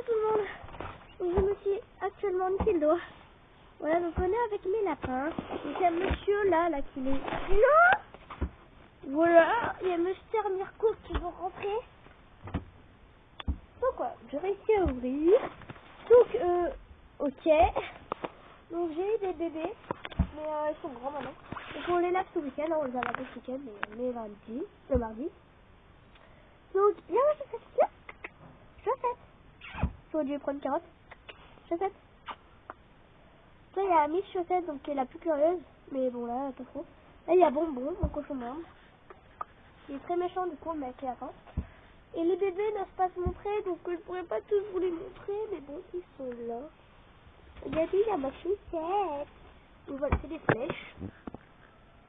tout le monde. Donc, je me suis actuellement niqué le doigt. Voilà, donc on est avec mes lapins. Donc il y a monsieur là qui est... Non. Voilà, il y a monsieur Mirko qui veut rentrer. Donc voilà, j'ai réussi à ouvrir. Donc, ok. Donc j'ai eu des bébés. Mais ils sont grands maintenant. Donc on les lave ce week-end. On les a lavés ce week-end, mais le mardi. Donc il y a ma chaussette là. Chaussette. Faut lui prendre une carotte. Chaussette. Là il y a Miss Chaussette, donc qui est la plus curieuse. Mais bon là, pas trop. Là il y a Bonbon, mon cochon d'Inde. Il est très méchant du coup, le mec qui attend. Et les bébés n'osent pas se montrer, donc je pourrais pas tous vous les montrer, mais bon, ils sont là. Regardez, il y a ma chaussette. Donc voilà, c'est des flèches.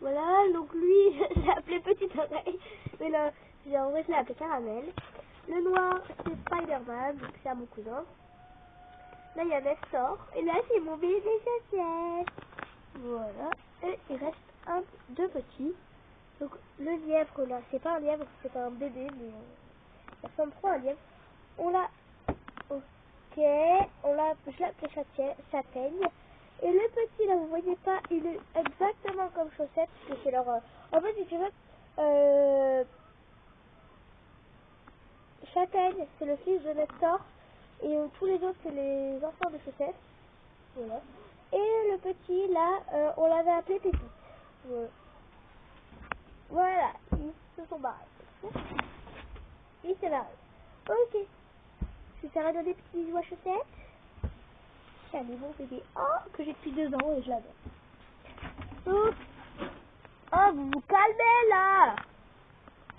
Voilà, donc lui, je l'ai appelé Petite Oreille. Mais là, en vrai, je l'ai appelé Caramel. Le noir, c'est Spider-Man, donc c'est à mon cousin. Là, il y a Nestor. Et là, c'est mon bébé chaussette. Voilà. Et il reste deux petits. Donc, le lièvre, là, c'est pas un lièvre, c'est un bébé, mais ça ressemble trop à un lièvre. On l'a... Ok. Je l'ai appelé Châtaigne. Et le petit, là, vous voyez pas, il est exactement comme Chaussette, parce que c'est leur... En fait, si tu veux, Châtaigne, c'est le fils de Nestor, et tous les autres, c'est les enfants de Chaussette. Voilà. Et le petit, là, on l'avait appelé Pépite. Voilà, ils se sont barrés. Il s'est barré. Ok. Je vais faire un des petits bisous à Chaussette. Allez, mon bébé. Oh, que j'ai depuis 2 ans et je l'adore. Oups. Oh, vous vous calmez là.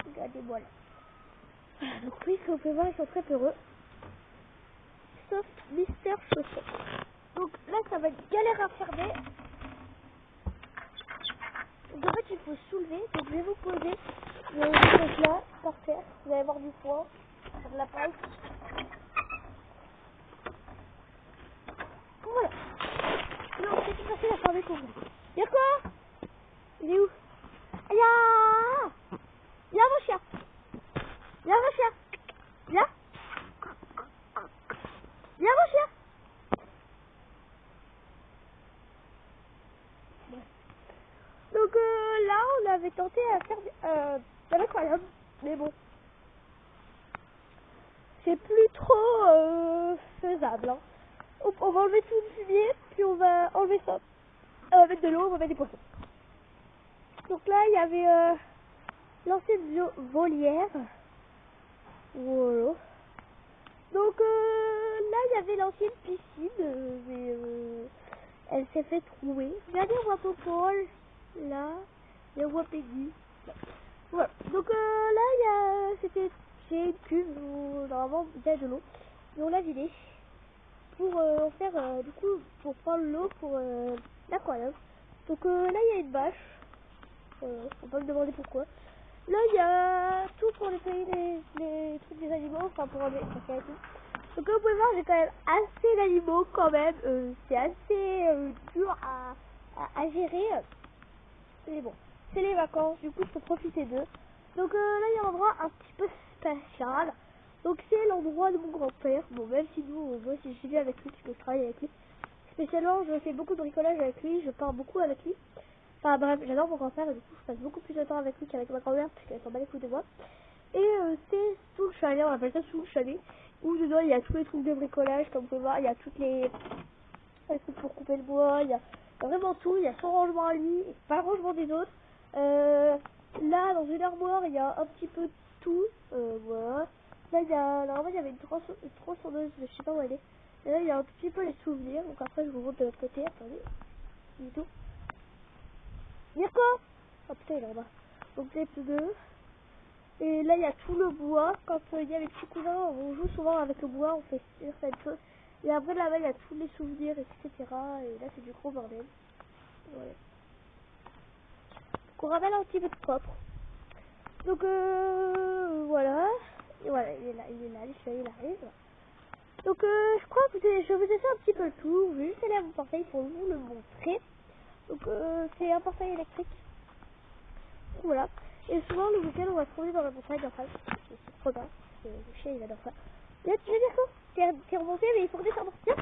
Regardez-moi là. Voilà, donc oui, comme vous pouvez voir, ils sont très heureux. Sauf Mister Chaussette. Donc là, ça va être galère à fermer. Donc en fait, il faut soulever. Donc je vais vous poser le truc là, par terre. Vous allez avoir du foin, sur de la paille. Voilà. Non, c'est plus facile à fermer pour vous. Y'a quoi? Il est où? Là! Là, mon chien! Là, mon chien! Là! Là, mon chien! Donc là, on avait tenté à faire de l'incroyable. Mais bon, c'est plus trop faisable. Hein. On va enlever tout le fumier, puis on va enlever ça. On va mettre de l'eau, on va mettre des poissons. Donc là, il y avait l'ancienne volière. Voilà. Donc là, il y avait l'ancienne piscine, mais elle s'est fait trouer. Regardez, on voit Popol, là, et on voit Peggy. Voilà. Donc là, c'est une cuve où normalement il y a de l'eau. Et on l'a vidée pour en faire, du coup, pour prendre l'eau pour l'aquarium. Donc là, il y a une bâche. Faut pas me demander pourquoi. Là, il y a tout pour nettoyer les trucs des animaux, enfin pour enlever les caca et tout. Donc comme vous pouvez voir, j'ai quand même assez d'animaux quand même. C'est assez dur à gérer. Mais bon, c'est les vacances, du coup, il faut profiter d'eux. Donc là, il y a un endroit un petit peu spécial. Donc c'est l'endroit de mon grand-père. Bon, même si nous, moi, si je suis bien avec lui, parce que je travaille avec lui. Spécialement, je fais beaucoup de bricolage avec lui, je pars beaucoup avec lui. Enfin bref, j'adore mon grand-père et du coup je passe beaucoup plus de temps avec lui qu'avec ma grand-mère parce qu'elle s'en bat les couilles de moi. Et c'est sous le chalet, on appelle ça sous le chalet, où dedans il y a tous les trucs de bricolage, comme vous pouvez voir, il y a toutes les trucs pour couper le bois, il y a vraiment tout, il y a son rangement à lui, et pas le rangement des autres. Là, dans une armoire, il y a un petit peu tout, voilà. Là, normalement il y avait une tronçonneuse, mais je sais pas où elle est. Et là, il y a un petit peu les souvenirs, donc après je vous montre de l'autre côté, attendez, du tout. Mirko! Oh putain, il est là-bas. Donc les pneus. Et là, il y a tout le bois. Quand il y a les petits cousins, on joue souvent avec le bois, on fait certaines choses. Et après, là-bas, il y a tous les souvenirs, etc. Et là, c'est du gros bordel. Voilà. Donc, on ramène un petit peu de propre. Donc, voilà. Et voilà, il est là, il arrive. Donc, je crois que je vous ai fait un petit peu le tour. Je vais juste aller à mon portail pour vous le montrer. Donc, c'est un portail électrique. Voilà. Et souvent, le week-end, on va se promener dans la montagne en face. C'est trop bien. Le chien, il adore ça. Là, tu veux dire quoi? t'es remonté, mais il faut redescendre. Tiens,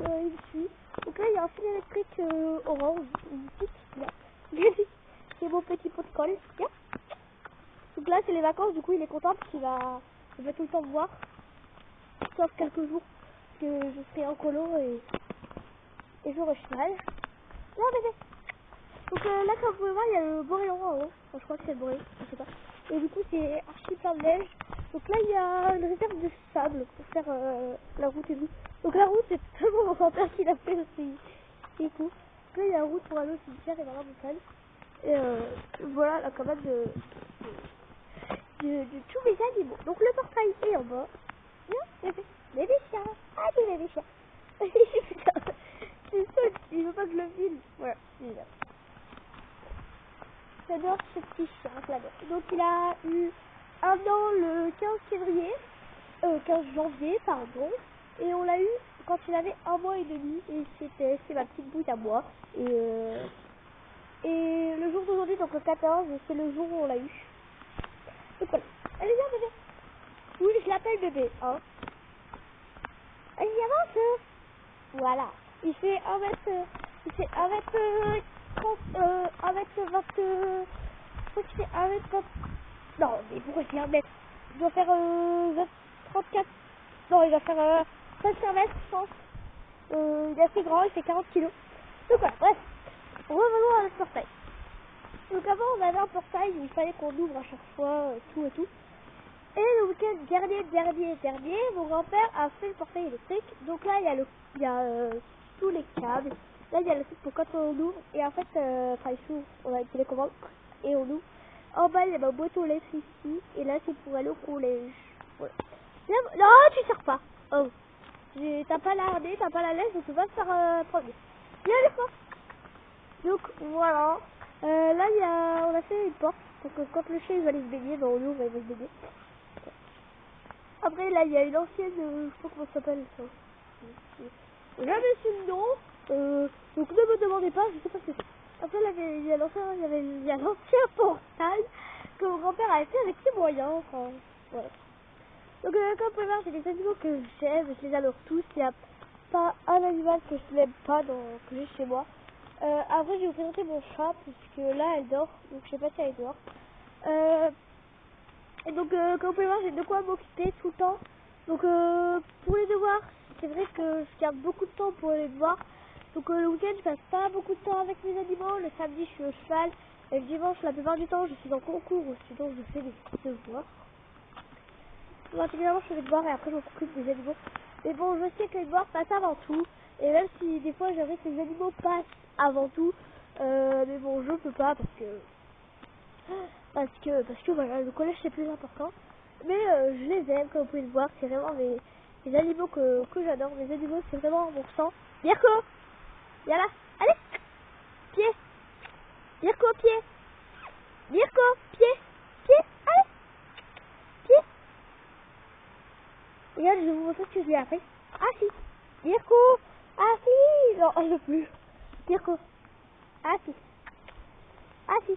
il me suit. Donc là, il y a un fil électrique orange, ici, là. C'est mon petit pot de colle. Tiens. Donc là, c'est les vacances, du coup, il est content parce il va tout le temps me voir. Sauf quelques jours que je serai en colo et j'aurai cheval. Non, bébé. Donc là, comme vous pouvez voir, il y a le Boréon en haut. Enfin, je crois que c'est le Boréon, je sais pas. Et du coup, c'est archi plein de neige. Donc là, il y a une réserve de sable pour faire la route et tout. Donc la route, c'est tellement mon grand-père qui l'a fait aussi. Et tout. Donc là, il y a la route pour aller au cimetière et dans la montagne. Et voilà la cabane de tous mes animaux. Donc le portail est en bas. Non, bébé chien. Ah, des bébés chiens. Putain, c'est ça, il veut pas que je le filme. Voilà, il est là. J'adore ce petit chien, je l'adore. Donc il a eu un an le 15 février, 15 janvier, pardon. Et on l'a eu quand il avait un mois et demi. Et c'est ma petite boute à moi. Et le jour d'aujourd'hui, donc le 14, c'est le jour où on l'a eu. Donc voilà. Allez, viens bébé. Oui, je l'appelle bébé, hein. Allez, avance. Voilà. Il fait 1 mètre, il fait 1 mètre 30, 1 mètre 20, je crois qu'il fait 1 mètre 20, non, mais pourquoi il fait 1 mètre? Il doit faire 34, non, il va faire presque 1 mètre, je pense. Il est assez grand, il fait 40 kilos. Donc voilà, bref. Revenons à notre portail. Donc avant, on avait un portail où il fallait qu'on ouvre à chaque fois, tout et tout. Et le week-end dernier, mon grand-père a fait le portail électrique. Donc là, il y a tous les câbles. Là, il y a le truc pour quand on ouvre. Et en fait, il s'ouvre, on a une télécommande et on ouvre. En bas, il y a ma boîte aux lettres ici. Et là, c'est pour aller au collège. Voilà. Non, tu sors pas. Oh. T'as pas la harnais, t'as pas la laisse, donc tu vas te faire prendre. Viens, les fois. Donc voilà. Là, on a fait une porte. Donc quand le chien il va aller se baigner, ben, on ouvre et il va se baigner. Après, là, il y a une ancienne, je sais pas comment ça s'appelle ça. Jamais su le nom, donc ne me demandez pas, je sais pas ce que c'est. Après, là, il y a l'ancien portail que mon grand-père avait fait avec ses moyens, enfin, voilà. Donc, comme vous pouvez voir, j'ai des animaux que j'aime, je les adore tous, il n'y a pas un animal que je n'aime pas que j'ai chez moi. Après, je vais vous présenter mon chat, puisque là, elle dort, donc je sais pas si elle est dehors. Et donc, comme vous pouvez voir, j'ai de quoi m'occuper tout le temps. Donc, pour les devoirs, c'est vrai que je garde beaucoup de temps pour les devoirs. Donc, le week-end, je passe pas beaucoup de temps avec mes animaux. Le samedi, je suis au cheval. Et le dimanche, la plupart du temps, je suis en concours ou sinon, je fais des devoirs. Particulièrement, je fais des devoirs et après, je m'occupe des animaux. Mais bon, je sais que les devoirs passent avant tout. Et même si des fois, j'aimerais que les animaux passent avant tout. Mais bon, je peux pas parce que voilà, le collège c'est plus important. Mais je les aime, comme vous pouvez le voir, c'est vraiment les animaux que j'adore. Les animaux, c'est vraiment mon sang. Mirko, viens là, allez, pied, Mirko, pied, Mirko, pied, allez, pied. Regarde, je vais vous montrer ce que j'ai appris. Ah si, Mirko, ah si, non, je ne veux plus. Mirko, ah si, ah si,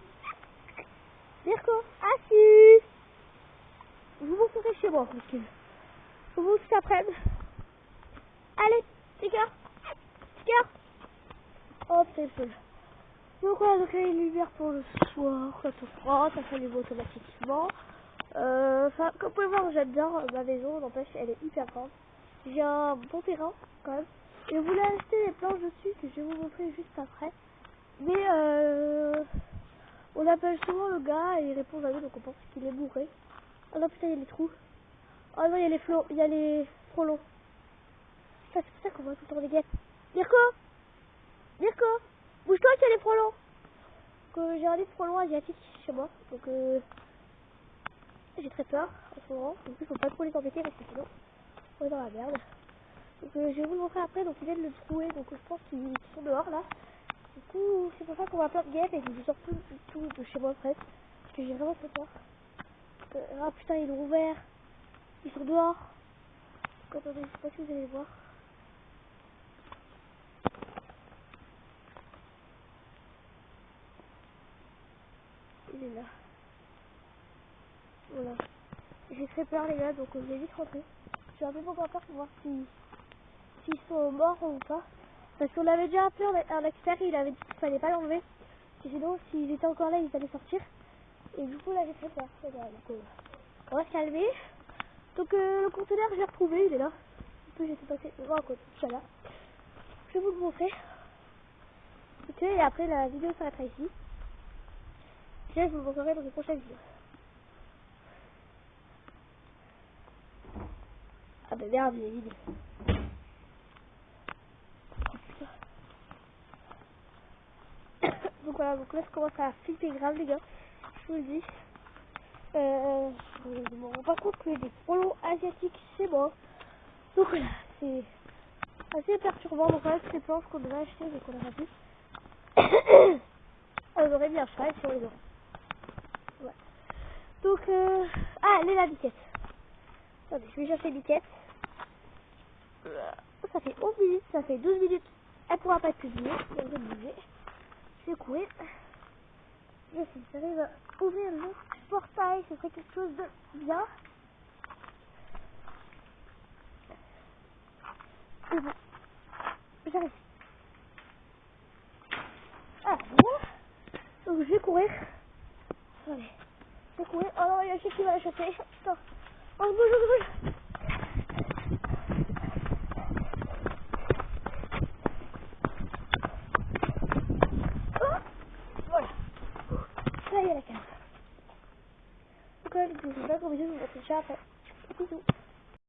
Mirko, ah si. Je vous montrerai chez moi, parce que vous cet après-midi. Allez, sticker. Oh, c'est cool. Donc voilà, donc là, il y a une lumière pour le soir, quand on froid, ça s'allume automatiquement. Enfin, comme vous pouvez voir, j'aime bien ma maison, n'empêche, elle est hyper grande. J'ai un bon terrain, quand même. Et je voulais acheter les planches dessus, que je vais vous montrer juste après. Mais, on appelle souvent le gars et il répond jamais, donc on pense qu'il est bourré. Oh non, putain, il y a les trous. Oh non, il y a les frelons. C'est pour ça qu'on voit tout le temps des guêpes. Mirko, bouge-toi qu'il y a les frelons. J'ai un lit de frelons asiatique chez moi, donc j'ai très peur en ce moment. En plus, faut pas trop les embêter parce que sinon on est dans la merde. Donc je vais vous le montrer après. Donc ils viennent le trouver, donc je pense qu'ils sont dehors là. Du coup, c'est pour ça qu'on voit plein de guêpes et que je sors plus du tout de chez moi presque, parce que j'ai vraiment très peur. Ah putain, ils l'ont ouvert. Ils sont dehors. Donc, attendez, je sais pas si vous allez les voir. Il est là. Voilà. J'ai très peur les gars, donc je vais vite rentrer. Je vais appeler mon grand-père pour voir s'ils sont morts ou pas. Parce qu'on avait déjà appelé un expert et il avait dit qu'il fallait pas l'enlever. Et sinon, s'ils étaient encore là, ils allaient sortir. Et du coup, là, j'ai fait peur. Donc, on va se calmer. Donc, le conteneur, je l'ai retrouvé, il est là. En plus, j'étais passé devant un conteneur, là. Je vais vous le montrer. Ok, et après, la vidéo s'arrêtera ici. Je vous le montrerai dans une prochaine vidéo. Ah bah merde, il est vide. Donc voilà, donc là je commence à flipper grave les gars, je vous le dis. Je me rends pas compte qu'il y a des polos asiatiques chez moi. Donc voilà, c'est assez perturbant. Donc voilà, ces planches qu'on devait acheter mais qu'on n'a pas pu. On aurait mis un cheval sur les dents. Ouais. Donc ah, elle est la biquette. Attendez, je vais chercher biquette. Ça fait 11 minutes, ça fait 12 minutes. Elle pourra pas être publiée, elle va bouger. Je vais courir. Je sais, j'arrive à ouvrir le portail, ce serait quelque chose de bien. Et bon, j'arrive. Ah, bon. Donc je vais courir. Allez, je vais courir. Oh non, il y a un chien qui va la choper. Putain. Oh, bouge. Oh, voilà. Ça y est, la carte. Donc, je vous fais un gros bisou, je vous montre le chat après. Bisous.